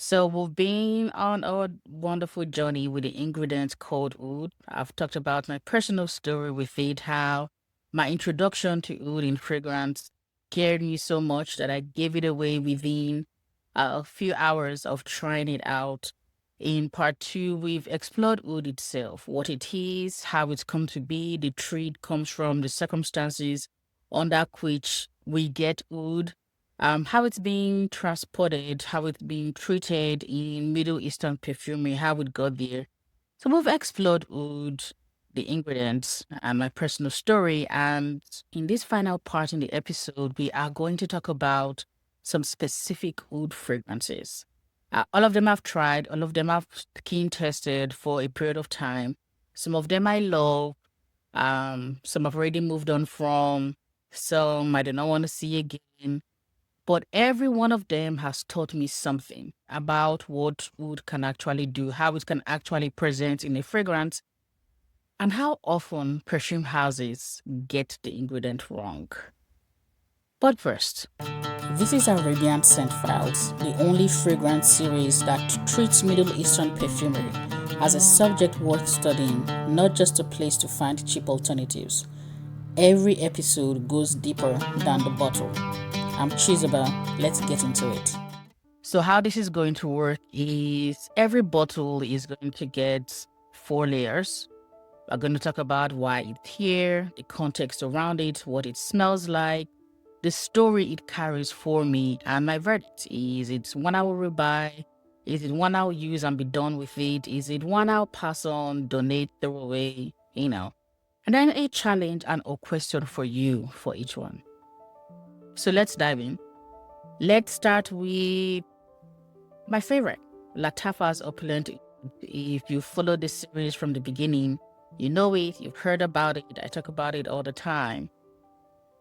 So we've been on a wonderful journey with the ingredients called oud. I've talked about my personal story with it, how my introduction to oud in fragrance scared me so much that I gave it away within a few hours of trying it out. In part two, we've explored oud itself, what it is, how it's come to be, the tree it comes from, the circumstances under which we get oud, how it's being transported, how it's being treated in Middle Eastern perfumery, how it got there. So we've explored oud, the ingredients, and my personal story. And in this final part in the episode, we are going to talk about some specific oud fragrances. All of them I've tried, all of them I've skin tested for a period of time. Some of them I love, some I've already moved on from, some I do not want to see again. But every one of them has taught me something about what oud can actually do, how it can actually present in a fragrance, and how often perfume houses get the ingredient wrong. But first, this is Arabian Scent Files, the only fragrance series that treats Middle Eastern perfumery as a subject worth studying, not just a place to find cheap alternatives. Every episode goes deeper than the bottle. I'm Chizoba. Let's get into it. So how this is going to work is every bottle is going to get 4 layers. We're going to talk about why it's here, the context around it, what it smells like, the story it carries for me, and my verdict. Is it one I will rebuy? Is it one I'll use and be done with it? Is it one I'll pass on, donate, throw away, And then a challenge and a question for you for each one. So let's dive in. Let's start with my favorite, Lattafa's Opulent Oud. If you follow this series from the beginning, you know it, you've heard about it, I talk about it all the time.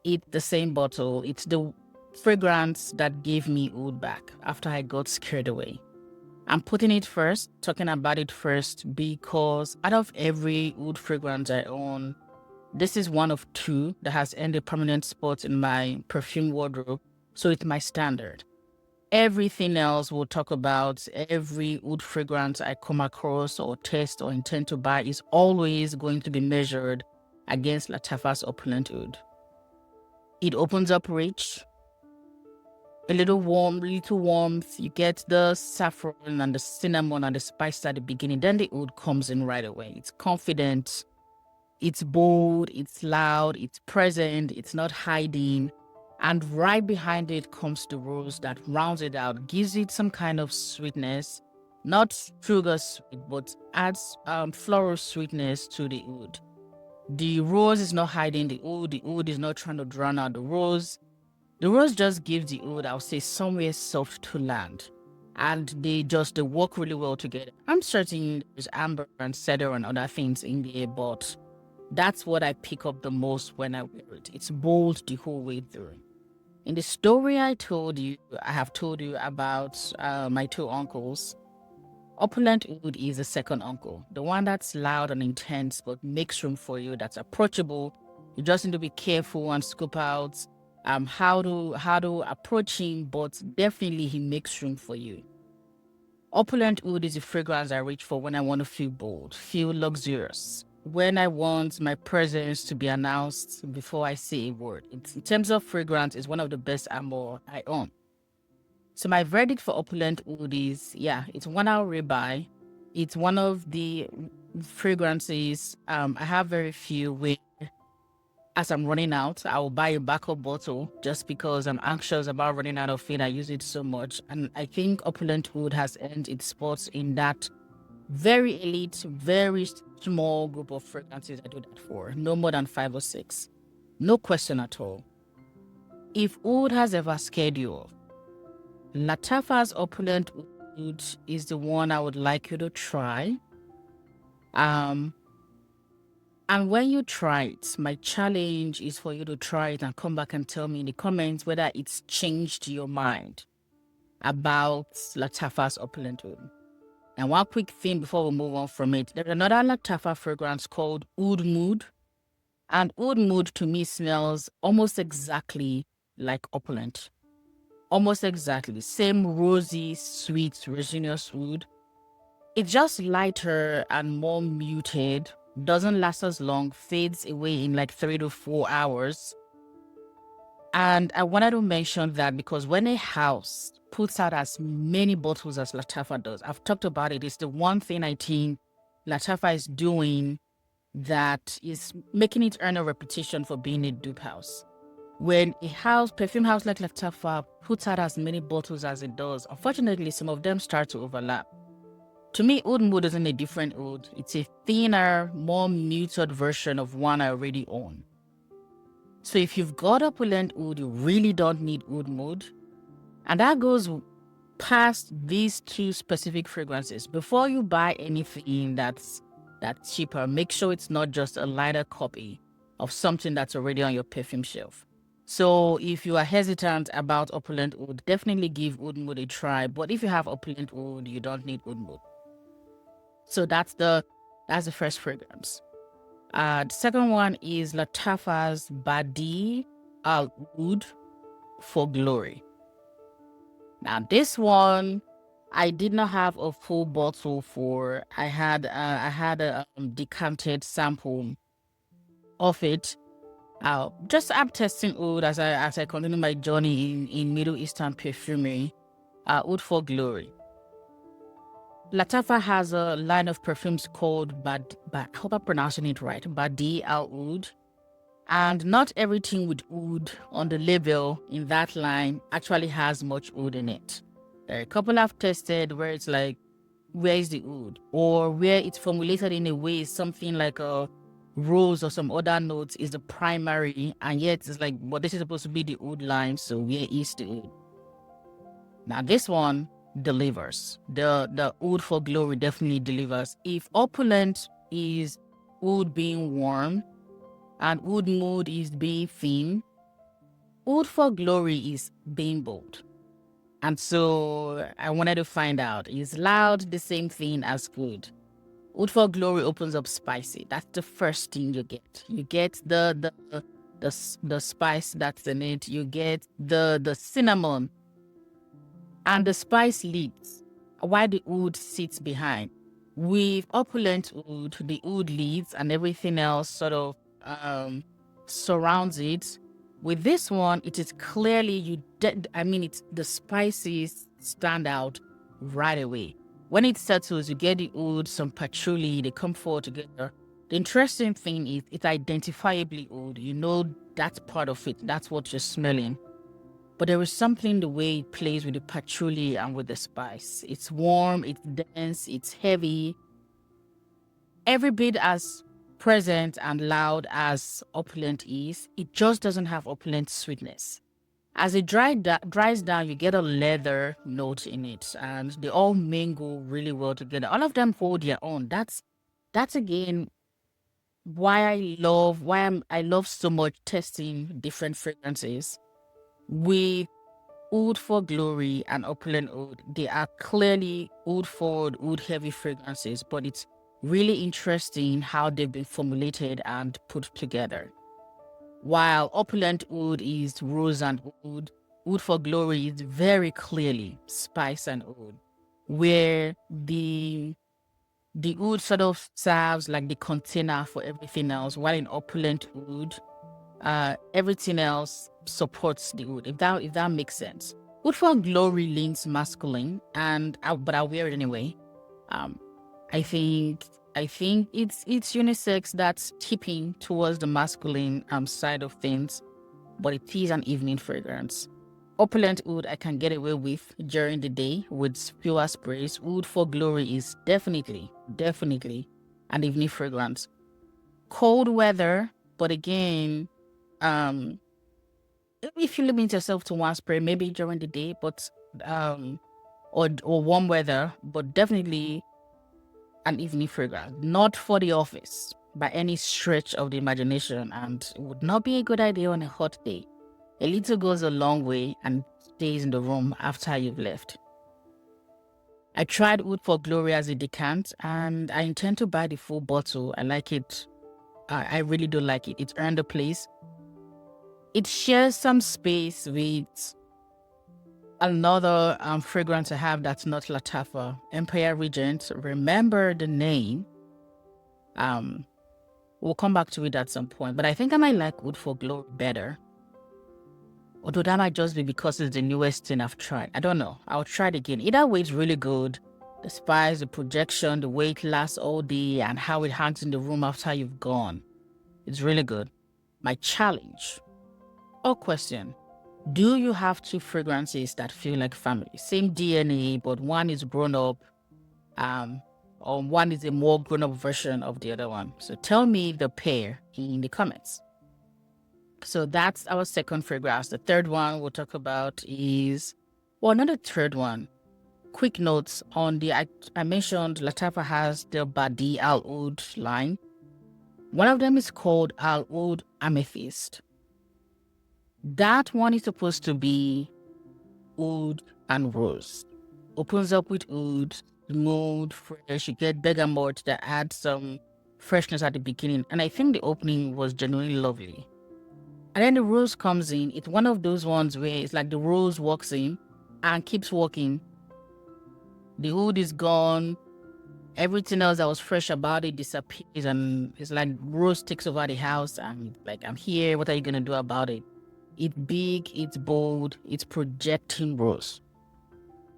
It's the same bottle, it's the fragrance that gave me oud back after I got scared away. I'm putting it first, talking about it first, because out of every oud fragrance I own, this is one of two that has earned a permanent spot in my perfume wardrobe, so it's my standard. Everything else we'll talk about, every oud fragrance I come across or test or intend to buy is always going to be measured against Lattafa's Opulent Oud. It opens up rich, a little warmth. You get the saffron and the cinnamon and the spice at the beginning. Then the oud comes in right away. It's confident, it's bold, it's loud, it's present, it's not hiding. And right behind it comes the rose that rounds it out, gives it some kind of sweetness, not sugar sweet, but adds floral sweetness to the oud. The rose is not hiding the oud is not trying to drown out the rose. The rose just gives the oud, I'll say, somewhere soft to land. And they work really well together. I'm certain there's amber and cedar and other things in there, but that's what I pick up the most when I wear it. It's bold the whole way through. In the story I have told you about my two uncles. Opulent Oud is the second uncle, the one that's loud and intense but makes room for you, that's approachable. You just need to be careful and scope out how to approach him, but definitely he makes room for you. Opulent Oud is the fragrance I reach for when I want to feel bold, feel luxurious, when I want my presence to be announced before I say a word. In terms of fragrance, it's one of the best amber I own. So my verdict for Opulent Oud is, it's one I'll rebuy. It's one of the fragrances I have very few where as I'm running out, I will buy a backup bottle just because I'm anxious about running out of it. I use it so much. And I think Opulent Oud has earned its spots in that very elite, very small group of fragrances I do that for. No more than 5 or 6. No question at all. If oud has ever scared you off, Lattafa's Opulent Oud is the one I would like you to try. And when you try it, my challenge is for you to try it and come back and tell me in the comments whether it's changed your mind about Lattafa's Opulent Oud. And one quick thing before we move on from it, there's another Lattafa fragrance called Oud Mood. And Oud Mood to me smells almost exactly like Opulent. Almost exactly. Same rosy, sweet, resinous oud. It's just lighter and more muted. Doesn't last as long. Fades away in like 3 to 4 hours. And I wanted to mention that because when a house puts out as many bottles as Lattafa does, I've talked about it. It's the one thing I think Lattafa is doing that is making it earn a reputation for being a dupe house. When a perfume house like Lattafa puts out as many bottles as it does, unfortunately, some of them start to overlap. To me, Oud Mood isn't a different oud. It's a thinner, more muted version of one I already own. So if you've got Opulent Oud, you really don't need Oud Mood. And that goes past these two specific fragrances. Before you buy anything that's cheaper, make sure it's not just a lighter copy of something that's already on your perfume shelf. So if you are hesitant about Opulent Oud, definitely give Oud Mood a try. But if you have Opulent Oud, you don't need Oud Mood. So that's the first fragrance. The second one is Lattafa's Bade'e Al Oud for Glory. Now this one, I did not have a full bottle for. I had a decanted sample of it. I'm testing oud as I continue my journey in Middle Eastern perfumery. Oud for Glory. Lattafa has a line of perfumes called I hope I'm pronouncing it right, Bade'e Al Oud. And not everything with oud on the label in that line actually has much oud in it. There are a couple I've tested where it's like, where is the oud? Or where it's formulated in a way something like a rose or some other notes is the primary, and yet it's like, well, this is supposed to be the oud line, so where is the oud? Now this one delivers. The Oud for Glory definitely delivers. If Opulent is oud being warm and Oud Mood is being thin, Oud for Glory is being bold. And so I wanted to find out, is loud the same thing as good? Oud for Glory opens up spicy. That's the first thing you get. You get the spice that's in it. You get the cinnamon and the spice leads, while the oud sits behind. With Opulent Oud, the oud leads and everything else sort of surrounds it. With this one, it is clearly it's the spices stand out right away. When it settles, you get the oud, some patchouli, they come forward together. The interesting thing is it's identifiably oud. You know that's part of it. That's what you're smelling. But there is something the way it plays with the patchouli and with the spice. It's warm, it's dense, it's heavy. Every bit as present and loud as Opulent is, it just doesn't have Opulent sweetness. As it dries down, you get a leather note in it, and they all mingle really well together. All of them hold their own. That's again why I love so much testing different fragrances. With Oud for Glory and Opulent Oud, they are clearly oud forward, oud heavy fragrances, but it's really interesting how they've been formulated and put together. While Opulent Oud is rose and oud, Oud for Glory is very clearly spice and oud, where the oud sort of serves like the container for everything else, while in Opulent Oud, everything else supports the oud, if that makes sense. Oud for Glory leans masculine, but I wear it anyway. I think it's unisex that's tipping towards the masculine side of things, but it is an evening fragrance. Opulent Oud I can get away with during the day with fewer sprays. Oud for Glory is definitely an evening fragrance. Cold weather, but again, if you limit yourself to one spray, maybe during the day, but or warm weather, but definitely an evening fragrance. Not for the office by any stretch of the imagination, and it would not be a good idea on a hot day. A little goes a long way and stays in the room after you've left. I tried Oud for Glory as a decant, and I intend to buy the full bottle. I like it. I really do like it. It's earned a place. It shares some space with Another fragrance I have that's not Lattafa, Empire Regent. Remember the name. We'll come back to it at some point, but I think I might like Oud for Glory better. Although that might just be because it's the newest thing I've tried. I don't know. I'll try it again. Either way, it's really good. The spice, the projection, the way it lasts all day, and how it hangs in the room after you've gone. It's really good. My challenge or question: do you have two fragrances that feel like family? Same DNA, but one is grown up, or one is a more grown up version of the other one. So tell me the pair in the comments. So that's our second fragrance. The third one we'll talk about is, well, not the third one. Quick notes on the, I mentioned Lattafa has the Bade'e Al Oud line. One of them is called Al Oud Amethyst. That one is supposed to be oud and rose. Opens up with oud, smooth, fresh. You get bergamot that adds some freshness at the beginning. And I think the opening was genuinely lovely. And then the rose comes in. It's one of those ones where it's like the rose walks in and keeps walking. The oud is gone. Everything else that was fresh about it disappears. And it's like rose takes over the house. And like, I'm here. What are you going to do about it? It's big, it's bold, it's projecting rose.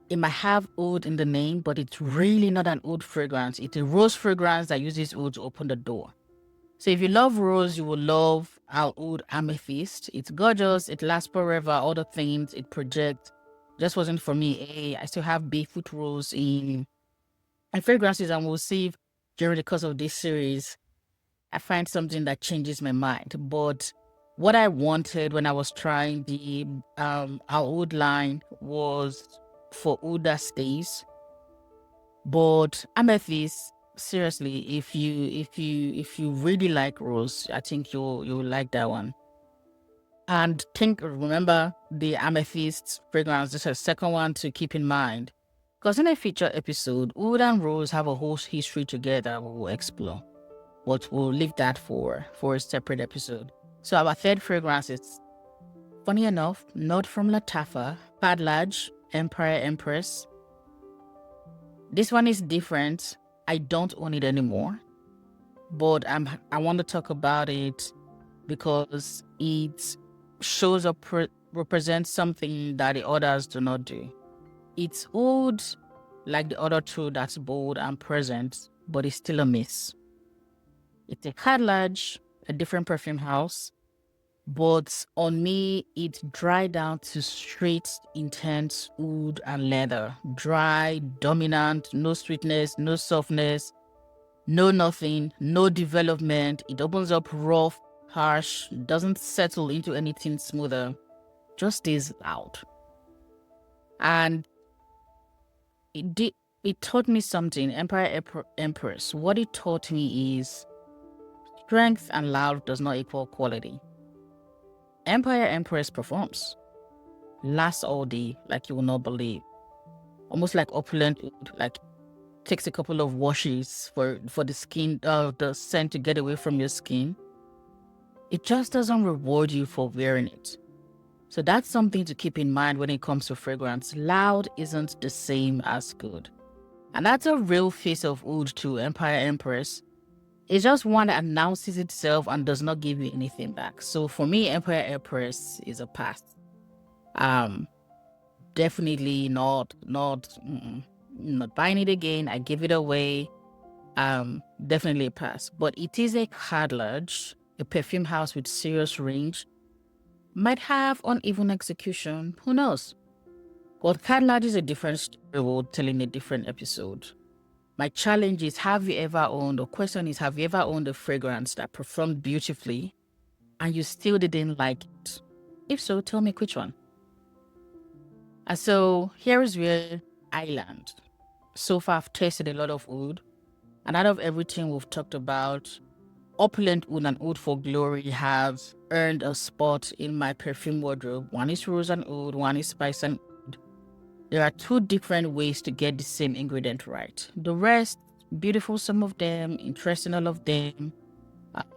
It might have oud in the name, but it's really not an oud fragrance. It's a rose fragrance that uses oud to open the door. So if you love rose, you will love Al Oud Amethyst. It's gorgeous, it lasts forever, all the things, it projects. Just wasn't for me. I still have barefoot rose in fragrances, and we'll see if during the course of this series, I find something that changes my mind. But what I wanted when I was trying the Al Oud line was for oud that stays. But amethyst, seriously, if you really like rose, I think you'll like that one. And remember the amethyst fragrance. This is a second one to keep in mind, because in a feature episode, oud and rose have a whole history together we will explore. But we'll leave that for a separate episode. So our third fragrance is, funny enough, not from Lattafa, Khadlaj Empire Empress. This one is different. I don't own it anymore, but I want to talk about it because it shows up, represents something that the others do not do. It's oud like the other two that's bold and present, but it's still a miss. It's a Khadlaj, a different perfume house. But on me, it dried down to straight, intense oud and leather. Dry, dominant, no sweetness, no softness, no nothing, no development. It opens up rough, harsh, doesn't settle into anything smoother, just stays loud. And it taught me something. Empire Empress, what it taught me is strength and loud does not equal quality. Empire Empress performs, lasts all day like you will not believe. Almost like Opulent Oud, like takes a couple of washes for the skin, the scent to get away from your skin. It just doesn't reward you for wearing it. So that's something to keep in mind when it comes to fragrance. Loud isn't the same as good. And that's a real face of oud to Empire Empress. It's just one that announces itself and does not give you anything back. So for me, Empire Empress is a pass. Definitely not buying it again. I give it away. Definitely a pass. But it is a Khadlaj, a perfume house with serious range. Might have uneven execution. Who knows? But Khadlaj is a different story. We'll tell in a different episode. My challenge is, have you ever owned a fragrance that performed beautifully and you still didn't like it? If so, tell me which one. And so here is where I land. So far, I've tasted a lot of oud, and out of everything we've talked about, Opulent Oud and Oud for Glory have earned a spot in my perfume wardrobe. One is rose and oud, one is spice and oud. There are two different ways to get the same ingredient right. The rest, beautiful some of them, interesting all of them.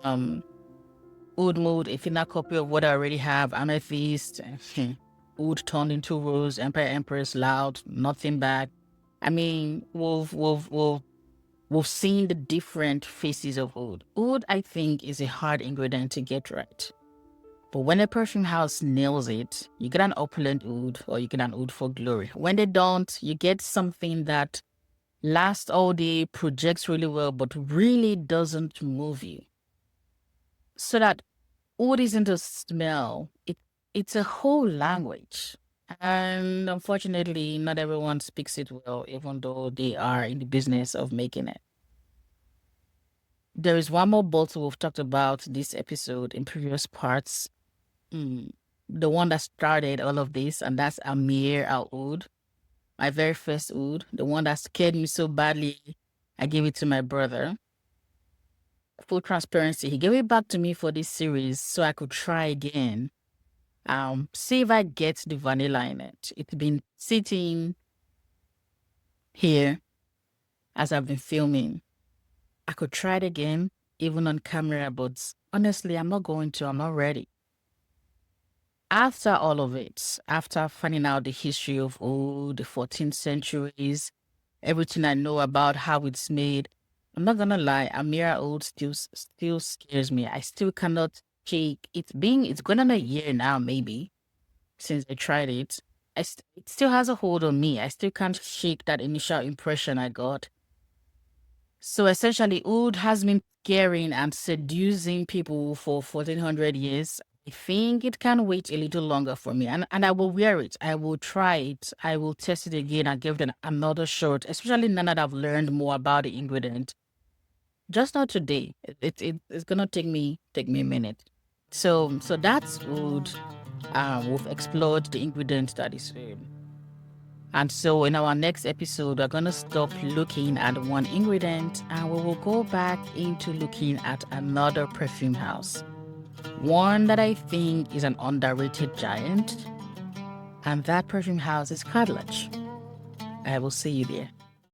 Oud Mood, a thinner copy of what I already have, Amethyst. Oud turned into Rose, Empire Empress, Loud, Nothing Bad. I mean, we've seen the different faces of oud. Oud, I think, is a hard ingredient to get right. But when a perfume house nails it, you get an opulent oud or you get an oud for glory. When they don't, you get something that lasts all day, projects really well, but really doesn't move you. So that oud isn't a smell, it's a whole language. And unfortunately, not everyone speaks it well, even though they are in the business of making it. There is one more bottle we've talked about this episode in previous parts. The one that started all of this, and that's Bade'e Al Oud, my very first oud, the one that scared me so badly. I gave it to my brother. Full transparency, he gave it back to me for this series so I could try again. See if I get the vanilla in it. It's been sitting here as I've been filming. I could try it again, even on camera, but honestly, I'm not going to. I'm not ready. After all of it, after finding out the history of oud, the 14th centuries, everything I know about how it's made, I'm not gonna lie, Bade'e Al Oud still scares me. I still cannot shake. It's going on a year now, maybe, since I tried it. It still has a hold on me. I still can't shake that initial impression I got. So essentially, oud has been scaring and seducing people for 1400 years. I think it can wait a little longer for me, and I will wear it. I will try it. I will test it again and give it another shot, especially now that I've learned more about the ingredient. Just not today. It's gonna take me a minute. So that's oud. We've explored the ingredient that is and so in our next episode, we're going to stop looking at one ingredient and we will go back into looking at another perfume house. One that I think is an underrated giant. And that perfume house is Khadlaj. I will see you there.